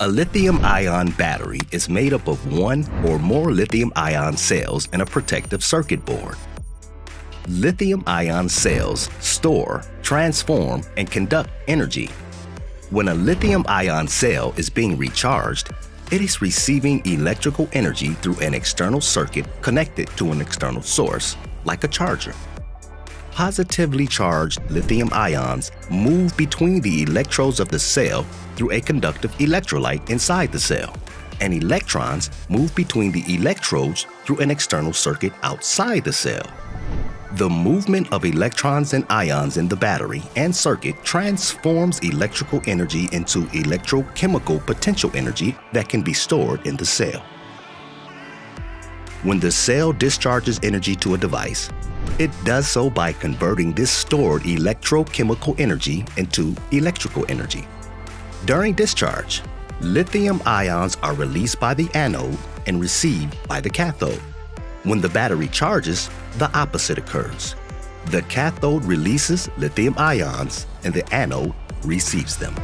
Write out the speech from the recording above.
A lithium-ion battery is made up of one or more lithium-ion cells in a protective circuit board. Lithium-ion cells store, transform, and conduct energy. When a lithium-ion cell is being recharged, it is receiving electrical energy through an external circuit connected to an external source, like a charger. Positively charged lithium ions move between the electrodes of the cell through a conductive electrolyte inside the cell, and electrons move between the electrodes through an external circuit outside the cell. The movement of electrons and ions in the battery and circuit transforms electrical energy into electrochemical potential energy that can be stored in the cell. When the cell discharges energy to a device, it does so by converting this stored electrochemical energy into electrical energy. During discharge, lithium ions are released by the anode and received by the cathode. When the battery charges, the opposite occurs. The cathode releases lithium ions and the anode receives them.